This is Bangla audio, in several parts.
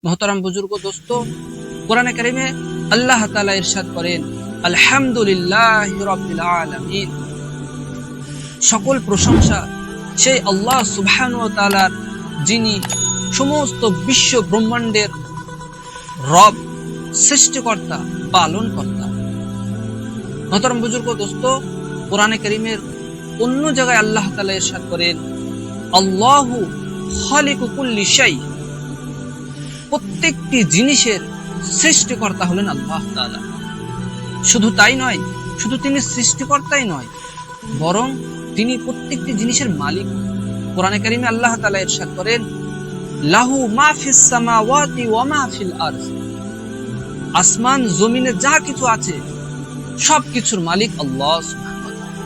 মোহতারাম বুজুর্গ দোস্ত, কোরআনে কারিমে আল্লাহ তাআলা ইরশাদ করেন, আলহামদুলিল্লাহি রাব্বিল আলামিন। সকল প্রশংসা সেই আল্লাহ সুবহানাহু ওয়া তাআলার, যিনি সমস্ত বিশ্ব ব্রহ্মাণ্ডের রব, সৃষ্টিকর্তা, পালনকর্তা। মোহতারাম বুজুর্গ দোস্ত, কোরআনে কারিমের অন্য জায়গায় আল্লাহ তাআলা ইরশাদ করেন, আল্লাহু খালিকু কুল্লি শাই। প্রত্যেকটি জিনিসের সৃষ্টিকর্তা হলেন আল্লাহ তাআলা। শুধু তাই নয়, শুধু তিনি সৃষ্টিকর্তাই নয়, বরং তিনি প্রত্যেকটি জিনিসের মালিক। কোরআনে কারিমে আল্লাহ তাআলা ইরশাদ করেন, লাহু মা ফিস সামাওয়াতি ওয়া মা ফিল আরদ। আসমান জমিনে যা কিছু আছে সব কিছুর মালিক আল্লাহ সুবহানাহু ওয়া তাআলা।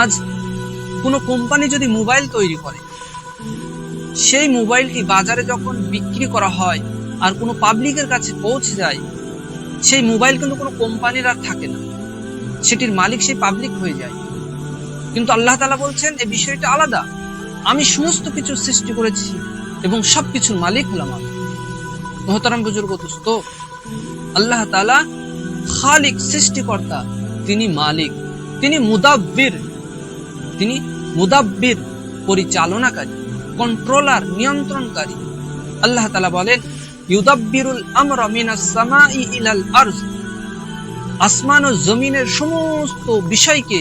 আজ কোন কোম্পানি যদি মোবাইল তৈরি করে, সেই মোবাইলটি বাজারে যখন বিক্রি করা হয় আর কোনো পাবলিকের কাছে পৌঁছে যায়, সেই মোবাইল কিন্তু কোনো কোম্পানির আর থাকে না, সেটির মালিক সেই পাবলিক হয়ে যায়। কিন্তু আল্লাহ তাআলা বলছেন এই বিষয়টা আলাদা, আমি সমস্ত কিছু সৃষ্টি করেছি এবং সবকিছুর মালিক হলাম আমি। মুহতারাম বুজুর্গ দোস্ত, আল্লাহ তাআলা খালিক, সৃষ্টিকর্তা, তিনি মালিক, তিনি মুদাব্বির, পরিচালনাকারী, কন্ট্রোলার, নিয়ন্ত্রণকারী। আল্লাহ তাআলা বলেন, ইউদাব্বিরুল আমরা মিনাস সামাই ইলাল আরজ। আসমান ও জমিনের সমস্ত বিষয়কে,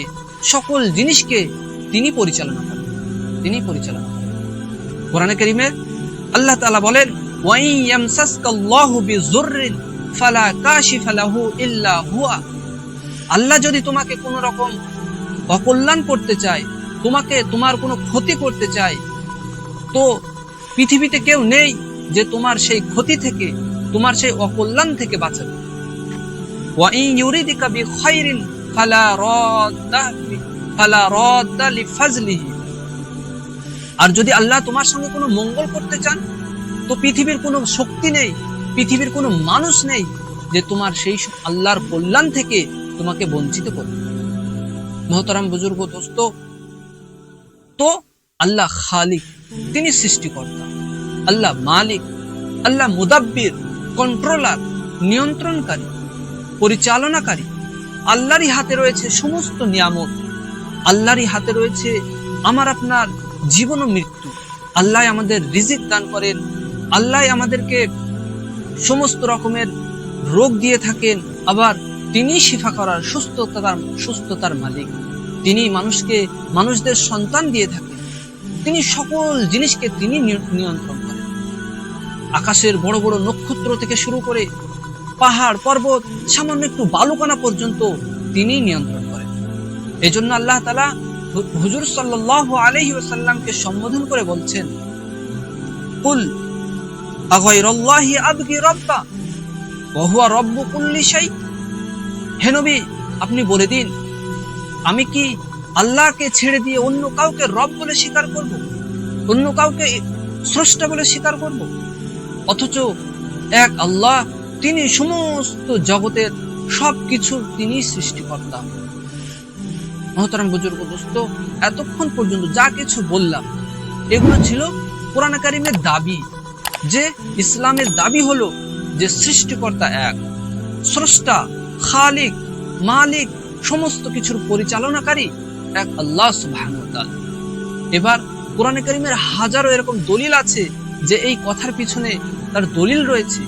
সকল জিনিসকে তিনি পরিচালনা করেন। কোরআনে কারীমে আল্লাহ তাআলা বলেন, ওয়া ইয়ামসাসকাল্লাহু বিযুররিন ফালা কাশিফা লাহু ইল্লা হুয়া। আল্লাহ যদি তোমাকে কোনো রকম অকল্যাণ করতে চায়, তোমার কোনো ক্ষতি করতে চায়, তো পৃথিবীতে কেউ নেই যে তোমার সেই ক্ষতি থেকে, তোমার সেই অকল্যাণ থেকে বাঁচাবে। ওয়া ইন ইউরিদিকা বিখাইরিন ফালা রাদ্দা লিফাজলিহি। আর যদি আল্লাহ তোমার সঙ্গে কোনো মঙ্গল করতে চান, তো পৃথিবীর কোনো শক্তি নেই, পৃথিবীর কোনো মানুষ নেই যে তোমার সেই আল্লাহর কল্যাণ থেকে তোমাকে বঞ্চিত করবে। মুহতারাম বুজুর্গ দোস্ত, তো আল্লাহ খালিক, তিনি সৃষ্টিকর্তা, আল্লাহ মালিক, আল্লাহ মুদাব্বির, কন্ট্রোলার, নিয়ন্ত্রণকারী, পরিচালনাকারী। আল্লাহরই হাতে রয়েছে সমস্ত নিয়ামত, আল্লাহরই হাতে রয়েছে আমার আপনার জীবন ও মৃত্যু। আল্লাহ আমাদের রিজিক দান করেন, আল্লাহ আমাদেরকে সমস্ত রকমের রোগ দিয়ে থাকেন, আবার তিনি শিফা করার, সুস্থতার মালিক। তিনি মানুষদের সন্তান দিয়ে থাকেন, তিনি সকল জিনিসকে তিনি নিয়ন্ত্রণ করেন। আকাশের বড় বড় নক্ষত্র থেকে শুরু করে পাহাড় পর্বত, সামান্য একটু বালুকণা পর্যন্ত তিনি নিয়ন্ত্রণ করেন। এজন্য আল্লাহ তাআলা হুজুর সাল্লাল্লাহু আলাইহি ওয়াসাল্লামকে সম্বোধন করে বলছেন, কুল আগায়রাল্লাহি আবগি রাব্বা ওয়া হুয়া রাব্বু কুল্লি শাই। হে নবী, আপনি বলে দিন, আমি কি আল্লাহকে ছেড়ে দিয়ে অন্য কাউকে রব বলে স্বীকার করব, অন্য কাউকে স্রষ্টা বলে স্বীকার করব? অথচ এক আল্লাহ, তিনি সমস্ত জগতের সবকিছুর তিনি সৃষ্টিকর্তা। মুহতারাম বুজুর্গ দোস্ত, এতক্ষণ পর্যন্ত যা কিছু বললাম, এগুলো ছিল কোরআনে কারীমের দাবি, যে ইসলামের দাবি হলো যে সৃষ্টিকর্তা এক, স্রষ্টা, খালিক, মালিক, সমস্ত কিছুর পরিচালনাকারী এক আল্লাহ সুবহানাহু ওয়া তাআলা। এবার কোরআনে কারীমের হাজারো এরকম দলিল আছে যে এই কথার পিছনে তার দলিল রয়েছে।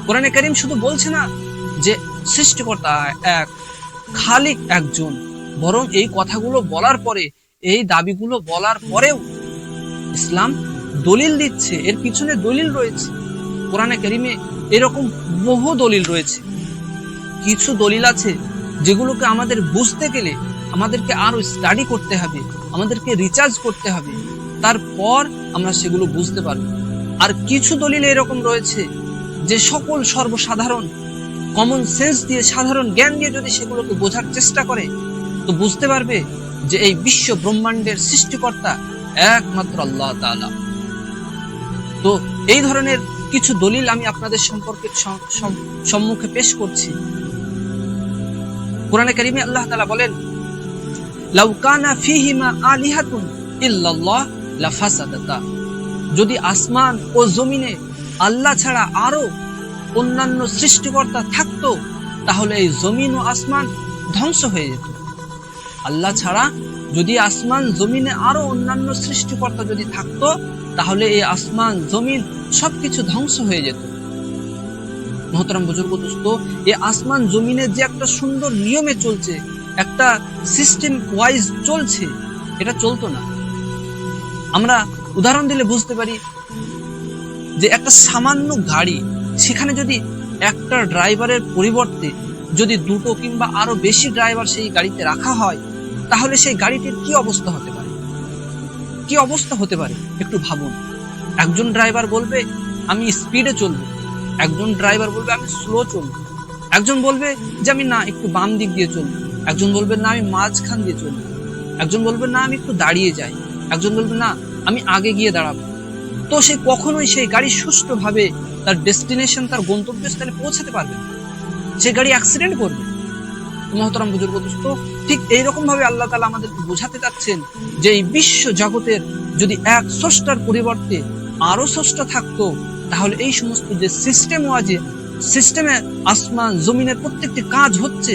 কোরআনে কারীম শুধু বলছে না যে সৃষ্টিকর্তা এক, খালিক একজন, বরং এই কথাগুলো বলার পরে, এই দাবিগুলো বলার পরেও ইসলাম দলিল দিচ্ছে, এর পিছনে দলিল রয়েছে। কোরআনে কারীমে এরকম বহু দলিল রয়েছে। কিছু দলিল আছে যেগুলোকে আমাদের বুঝতে গেলে আমাদেরকে আরো স্টাডি করতে হবে, আমাদেরকে রিসার্চ করতে হবে, তারপর আমরা সেগুলো বুঝতে পারবো। আর কিছু দলিল এরকম রয়েছে যে সকল সর্বসাধারণ কমন সেন্স দিয়ে, সাধারণ জ্ঞান দিয়ে যদি সেগুলোকে বোঝার চেষ্টা করে, তো বুঝতে পারবে যে এই বিশ্ব ব্রহ্মাণ্ডের সৃষ্টিকর্তা একমাত্র আল্লাহ তাআলা। তো এই ধরনের কিছু দলিল আমি আপনাদের সম্মুখে পেশ করছি। কোরআনে কারীমে আল্লাহ তাআলা বলেন, লাউ কানা ফীহিমা আলিহাতুন ইল্লাল্লাহ লাফাসাদাতা। যদি আসমান ও জমিনে আল্লাহ ছাড়া আরো অন্যান্য সৃষ্টিকর্তা থাকতো, তাহলে এই জমিন ও আসমান ধ্বংস হয়ে যেত। আল্লাহ ছাড়া যদি আসমান জমিনে আরো অন্যান্য সৃষ্টিকর্তা যদি থাকতো, তাহলে এই আসমান জমিন সবকিছু ধ্বংস হয়ে যেত। মোহতারাম বুজুর্গ দোস্ত, এই আসমান জমিনে যে একটা সুন্দর নিয়মে চলছে, একটা সিস্টেম ওয়াইজ চলছে, এটা চলতো না। আমরা উদাহরণ দিলে বুঝতে পারি যে একটা সামান্য গাড়ি, সেখানে যদি একটা ড্রাইভারের পরিবর্তে যদি দুটো কিংবা আরো বেশি ড্রাইভার সেই গাড়িতে রাখা হয়, তাহলে সেই গাড়িটির কি অবস্থা হতে পারে? কি অবস্থা হতে পারে একটু ভাবুন। একজন ড্রাইভার বলবে আমি স্পিডে চলবো, একজন ড্রাইভার বলবে আমি স্লো চলবো, একজন বলবে যে আমি না একটু বাম দিক দিয়ে চলবো, একজন বলবে না আমি মাঝখান দিয়ে চলবো, একজন বলবে না আমি একটু দাঁড়িয়ে যাই, একজন বলবে না আমি আগে গিয়ে দাঁড়াবো। তো সে কখনোই সেই গাড়ি সুষ্ঠুভাবে তার ডেস্টিনেশন, তার গন্তব্যস্থলে পৌঁছাতে পারবে না, সে গাড়ি অ্যাক্সিডেন্ট করবে। মহতরম বুজুর্গ দোস্ত, ঠিক এইরকম ভাবে আল্লাহ তাআলা আমাদেরকে বোঝাতে চাচ্ছেন যে এই বিশ্ব জগতের যদি এক স্রষ্টার পরিবর্তে আরো স্রষ্টা থাকতো, তাহলে এই সমস্ত যে সিস্টেম আছে, সিস্টেমে আসমান জমিনের প্রত্যেকটি কাজ হচ্ছে,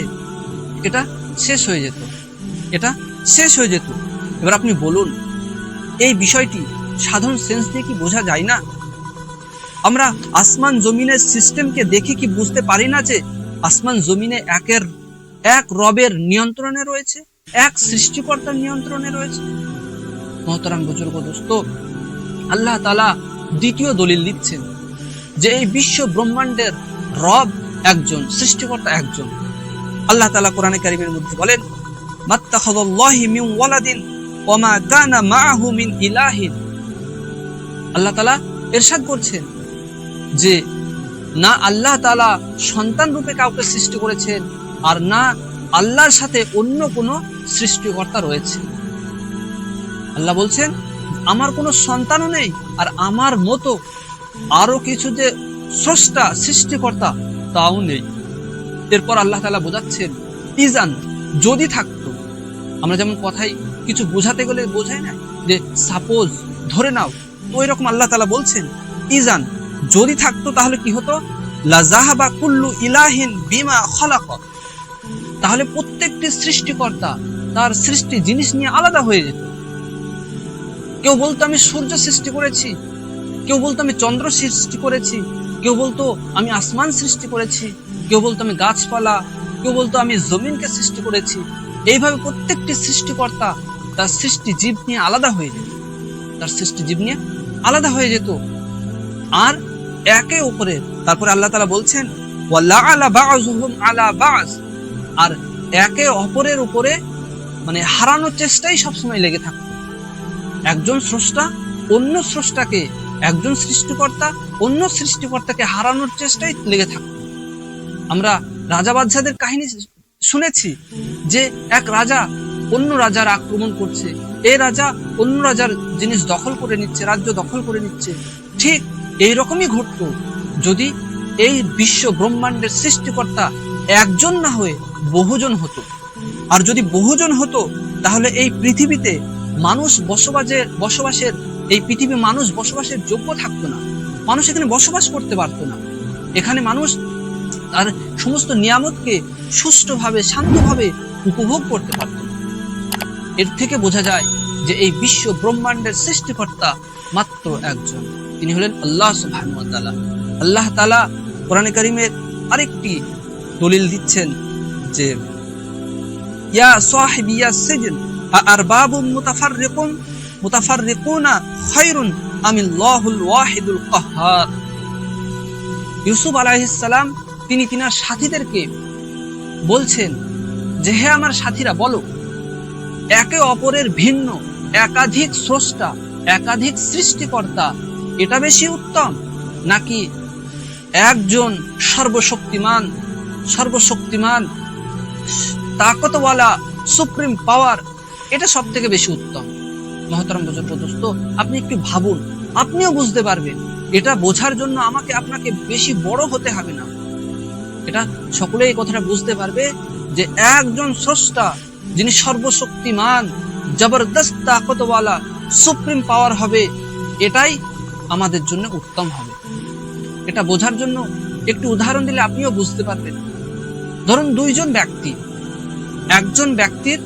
এটা শেষ হয়ে যেত, এটা শেষ হয়ে যেত। এবার আপনি বলুন, এই বিষয়টি সাধারণ সেন্স দিয়ে কি বোঝা যায় না? আমরা আসমান জমিনের সিস্টেমকে দেখে কি বুঝতে পারি না যে আসমান জমিনে এক রবের নিয়ন্ত্রণে রয়েছে, এক সৃষ্টিকর্তার নিয়ন্ত্রণে রয়েছে? মোহতারাম বুজুর্গ দোস্ত, আল্লাহ তাআলা দ্বিতীয় দলিল দিচ্ছেন যে এই বিশ্ব ব্রহ্মাণ্ডের রব একজন, সৃষ্টিকর্তা একজন। আল্লাহ তাআলা কোরআনে কারীমের মধ্যে বলেন, মাত্তাখাযাল্লাহু মিন ওয়ালাদিন ওয়া মা কানা মাআহু মিন ইলাহিন। আল্লাহ তাআলা ইরশাদ করছেন যে না আল্লাহ তাআলা সন্তান রূপে কাউকে সৃষ্টি করেছেন, আর না আল্লাহর সাথে অন্য কোনো সৃষ্টিকর্তা রয়েছে। আল্লাহ বলছেন আমার কোনো সন্তানও নেই, আর আমার মতো আরো কিছু যে স্রষ্টা সৃষ্টিকর্তা তাও নেই। এরপর আল্লাহ তাআলা বোঝাচ্ছেন ইজান, যদি থাকতো। আমরা যেমন কথাই কিছু বোঝাতে গেলে বোঝাই না যে সাপোজ, ধরে নাও, তো এরকম আল্লাহ তাআলা বলছেন ইজান, যদি থাকতো তাহলে কি হতো? লা যাহাবা কুল্লু ইলাহিন বিমা খালাক। তাহলে প্রত্যেকটি সৃষ্টিকর্তা তার সৃষ্টি জিনিস নিয়ে আলাদা হয়ে যেত। কেউ বলতো আমি সূর্য সৃষ্টি করেছি, কেউ বলতো আমি চন্দ্র সৃষ্টি করেছি, কেউ বলতো আমি আসমান সৃষ্টি করেছি, কেউ বলতো আমি গাছপালা, কেউ বলতো আমি জমিনকে সৃষ্টি করেছি। এইভাবে প্রত্যেকটি সৃষ্টিকর্তা তার সৃষ্টি জীব নিয়ে আলাদা হয়ে যেত, তার সৃষ্টি জীব নিয়ে আলাদা হয়ে যেত। আর একে উপরে তারপরে আল্লাহ তাআলা বলছেন ওয়ালাআলা বা'যুহুম আলা বা'য, আর একে অপরের উপরে মানে হারানোর চেষ্টাই সবসময় লেগে থাকতো। একজন স্রষ্টা অন্য স্রষ্টাকে, একজন সৃষ্টিকর্তা অন্য সৃষ্টিকর্তাকে হারানোর চেষ্টাই লেগে থাকতো। আমরা রাজা বাদশাদের কাহিনী শুনেছি যে এক রাজা অন্য রাজার আক্রমণ করছে, এই রাজা অন্য রাজার জিনিস দখল করে নিচ্ছে, রাজ্য দখল করে নিচ্ছে। ঠিক এইরকমই ঘটতো যদি এই বিশ্ব ব্রহ্মাণ্ডের সৃষ্টিকর্তা একজন না হয়ে বহুজন হতো। আর যদি বহুজন হতো, তাহলে এই পৃথিবীতে মানুষ বসবাসের এই পৃথিবী মানুষ বসবাসের যোগ্য থাকতো না, মানুষ এখানে বসবাস করতে পারতো না। এখানে মানুষ তার সমস্ত নিয়ামতকে সুষ্ঠুভাবে, শান্তভাবে উপভোগ করতে পারত না। এর থেকে বোঝা যায় যে এই বিশ্ব ব্রহ্মাণ্ডের সৃষ্টিকর্তা মাত্র একজন, তিনি হলেন আল্লাহ সুবহানাহু ওয়া তাআলা। আল্লাহ তাআলা কোরআনে কারীমের আরেকটি দলিল দিচ্ছেন যে ইয়া সাহিবিয়া সিজন আরবাবুম মুতাফাররিকুনা খায়রুন আমিল্লাহুল ওয়াহিদুল কাহ্হার। ইউসুফ আলাইহিস সালাম তিনি তিনার সাথীদেরকে বলছেন যে হে আমার সাথীরা, বলো একে অপরের ভিন্ন একাধিক স্রষ্টা, একাধিক সৃষ্টিকর্তা এটা বেশি উত্তম, নাকি একজন সর্বশক্তিমান তাকতওয়ালা সুপ্রিম পাওয়ার, এটা সব থেকে বেশি উত্তম? মহতরম বুজুর্গ দোস্ত, আপনি একটু ভাবুন, আপনিও বুঝতে পারবেন। এটা বোঝার জন্য আপনাকে বেশি বড় হতে হবে না, এটা সকলেই এই কথাটা বুঝতে পারবে যে একজন স্রষ্টা যিনি সর্বশক্তিমান, জবরদস্ত তাকতওয়ালা, সুপ্রিম পাওয়ার হবে, এটাই আমাদের জন্য উত্তম হবে। এটা বোঝার জন্য একটু উদাহরণ দিলে আপনিও বুঝতে পারবেন। ধরুন দুইজন ব্যক্তি, একজন ব্যক্তির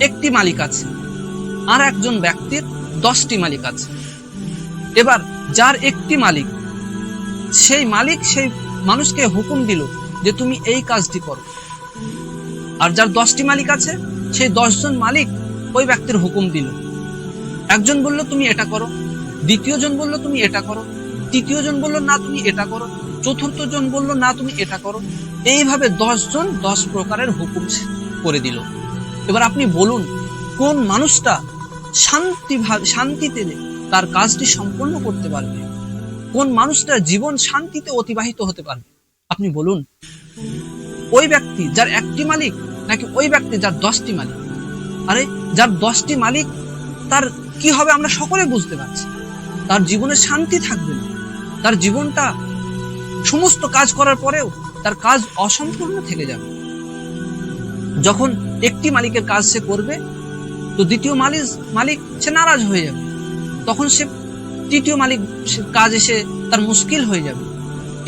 একটি মালিক আছে আর একজন ব্যক্তির 10টি মালিক আছে। এবার যার একটি মালিক, সেই মালিক সেই মানুষকে হুকুম দিল যে তুমি এই কাজটি করো। আর যার 10টি মালিক আছে, সেই 10 জন মালিক ওই ব্যক্তির হুকুম দিল। একজন বলল তুমি এটা করো, দ্বিতীয় জন বলল তুমি এটা করো, তৃতীয় জন বলল না তুমি এটা করো, চতুর্থ জন বলল না তুমি এটা করো। এইভাবে 10 জন 10 প্রকারের হুকুম করে দিল। এবার আপনি বলুন, কোন মানুষটা শান্তিতে তার কাজটি সম্পন্ন করতে পারবে? কোন মানুষটা জীবন শান্তিতে অতিবাহিত হতে পারবে? আপনি বলুন, ওই ব্যক্তি যার একটি মালিক নাকি ওই ব্যক্তি যার 10টি মালিক? আরে যার 10টি মালিক তার কি হবে আমরা সকলে বুঝতে পারছি। তার জীবনে শান্তি থাকবে না, তার জীবনটা সমস্ত কাজ করার পরেও তার কাজ অসম্পূর্ণ থেকে যাবে। যখন একটি মালিকের কাজ সে করবে, তো দ্বিতীয় মালিক সে নারাজ হয়ে যাবে, তখন সে তৃতীয় মালিক কাজ এসে তার মুশকিল হয়ে যাবে।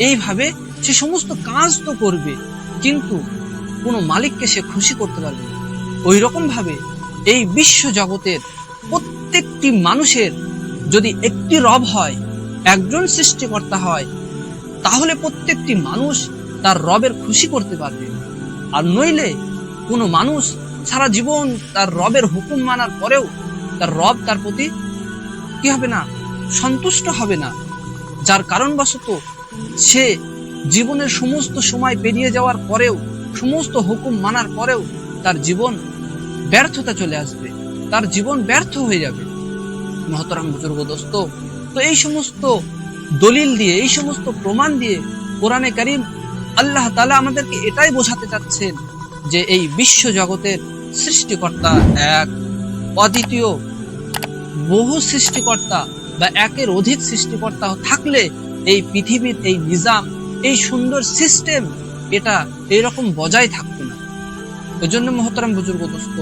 এইভাবে সে সমস্ত কাজ তো করবে, কিন্তু কোনো মালিককে সে খুশি করতে পারবে না। ওই রকম ভাবে এই বিশ্ব জগতের প্রত্যেকটি মানুষের যদি একটি রব হয়, একজন সৃষ্টিকর্তা হয়, তাহলে প্রত্যেকটি মানুষ তার রবের খুশি করতে পারবে। আর নইলে কোনো মানুষ সারা জীবন তার রবের হুকুম মানার পরেও তার রব তার প্রতি কি হবে না, সন্তুষ্ট হবে না। যার কারণবশত সে জীবনের সমস্ত সময় পেরিয়ে যাওয়ার পরেও, সমস্ত হুকুম মানার পরেও তার জীবন ব্যর্থতা চলে আসবে, তার জীবন ব্যর্থ হয়ে যাবে। মহতরম বুজুর্গ দোস্ত, তো এই সমস্ত দলিল দিয়ে, এই সমস্ত প্রমাণ দিয়ে কোরআনে কারীম আল্লাহ তাআলা আমাদেরকে এটাই বোঝাতে চাচ্ছেন যে এই বিশ্ব জগতের সৃষ্টিকর্তা এক, অদ্বিতীয়। বহু সৃষ্টিকর্তা বা একের অধিক সৃষ্টিকর্তা থাকলে এই পৃথিবীর এই নিজাম, এই সুন্দর সিস্টেম, এটা এইরকম বজায় থাকতো না। ওই জন্য মহতরম বুজুর্গ দোস্ত,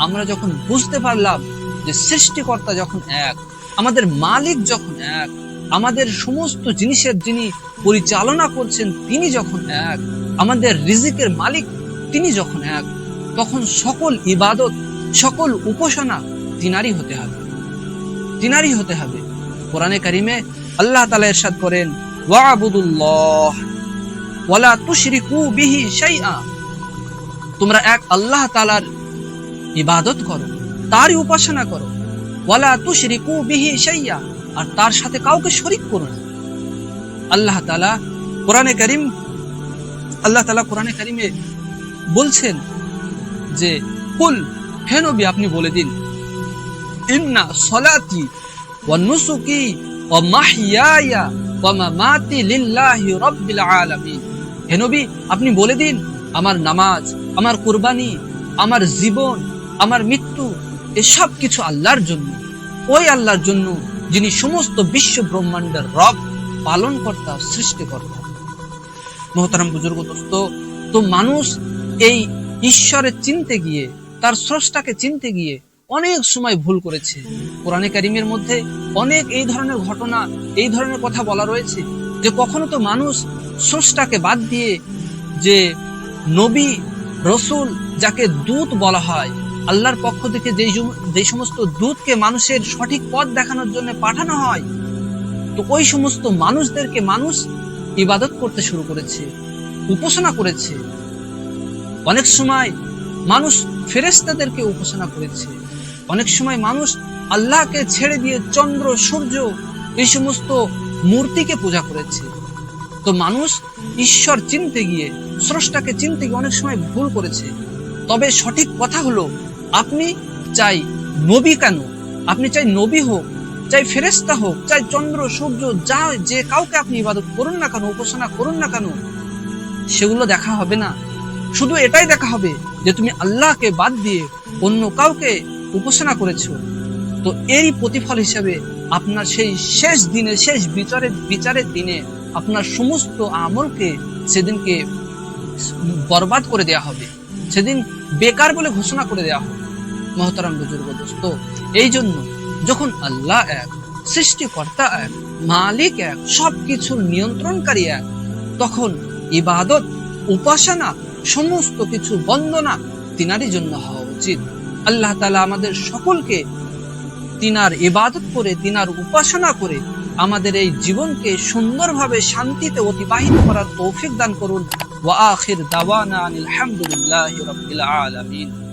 আমরা যখন বুঝতে পারলাম যে সৃষ্টিকর্তা যখন এক, আমাদের মালিক যখন এক, আমাদের সমস্ত জিনিসের যিনি পরিচালনা করছেন তিনি যখন এক, আমাদের রিজিকের মালিক তিনি যখন এক, তখন সকল ইবাদত, সকল উপাসনা তিনারই হতে হবে, তিনারই হতে হবে। কোরআনে কারিমে আল্লাহ তাআলা ইরশাদ করেন, ওয়া'বুদুল্লাহ ওয়ালা তুশরিকু বিহি শাইআ, তোমরা এক আল্লাহ তাআলার ইবাদত করো, তারই উপাসনা করো। ওয়ালা তুশরিকু বিহি শাইআ, আর তার সাথে কাউকে শরীক করো না। আল্লাহ তাআলা কোরআনে কারিমে বলছেন যে কুল, হে নবী আপনি বলে দিন, ইন্না সলাতি ওয়া নুসুকি ওয়া মাহইয়ায়া ওয়া মামাতি লিল্লাহি রাব্বিল আলামিন। হে নবী আপনি বলে দিন, আমার নামাজ, আমার কুরবানি, আমার জীবন, আমার মৃত্যু, এসব কিছু আল্লাহর জন্য, ওই আল্লাহর জন্য যিনি সমস্ত বিশ্ব ব্রহ্মাণ্ডের রব, পালনকর্তা, সৃষ্টিকর্তা। মহতারাম বুজুর্গ দোস্ত, তো মানুষ এই ঈশ্বরের চিনতে গিয়ে, তার স্রষ্টাকে চিনতে গিয়ে অনেক সময় ভুল করেছে। কোরআনে কারিমের মধ্যে অনেক এই ধরনের ঘটনা, এই ধরনের কথা বলা রয়েছে যে কখনো তো মানুষ স্রষ্টাকে বাদ দিয়ে, যে নবী রসুল যাকে দূত বলা হয়, আল্লাহর পক্ষ থেকে যে সমস্ত দূতকে মানুষের সঠিক পথ দেখানোর জন্য পাঠানো হয়, তো ওই সমস্ত মানুষদেরকে মানুষ ইবাদত করতে শুরু করেছে, উপাসনা করেছে। অনেক সময় মানুষ ফেরেশতাদেরকে উপাসনা করেছে, অনেক সময় মানুষ আল্লাহকে ছেড়ে দিয়ে চন্দ্র, সূর্য, এই সমস্ত মূর্তিকে পূজা করেছে। তো মানুষ ঈশ্বর চিনতে গিয়ে, স্রষ্টাকে চিনতে গিয়ে অনেক সময় ভুল করেছে। তবে সঠিক কথা হলো, আপনি চাই নবী কেন, আপনি চাই নবী হোক, চাই ফেরেশতা হোক, চাই চন্দ্র, সূর্য, যা যে কাউকে আপনি ইবাদত করুন না কেন, উপাসনা করুন না কেন, সেগুলো দেখা হবে না। শুধু এটাই দেখা হবে যে তুমি আল্লাহকে বাদ দিয়ে অন্য কাউকে উপাসনা করেছো। তো এরই প্রতিফল হিসেবে আপনার সেই শেষ দিনে, শেষ বিচারের দিনে আপনার সমস্ত আমলকে সেদিনকে বরবাদ করে দেয়া হবে, সেদিন বেকার বলে ঘোষণা করে দেয়া হবে। মহতারাম বুজুর্গ দোস্ত, এই জন্য যখন আল্লাহ এক, সৃষ্টিকর্তা এক, মালিক এক, সবকিছুর নিয়ন্ত্রণকারী এক, তখন ইবাদত, উপাসনা, সমস্ত কিছু বন্দনা তিনারই জন্য হওয়া উচিত। আল্লাহ তাআলা আমাদের সকলকে তিনার ইবাদত করে, তিনার উপাসনা করে আমাদের এই জীবনকে সুন্দরভাবে শান্তিতে অতিবাহিত করার তৌফিক দান করুন। ওয়া আখির দাওয়ানা আনিল হামদুলিল্লাহি রাব্বিল আলামিন।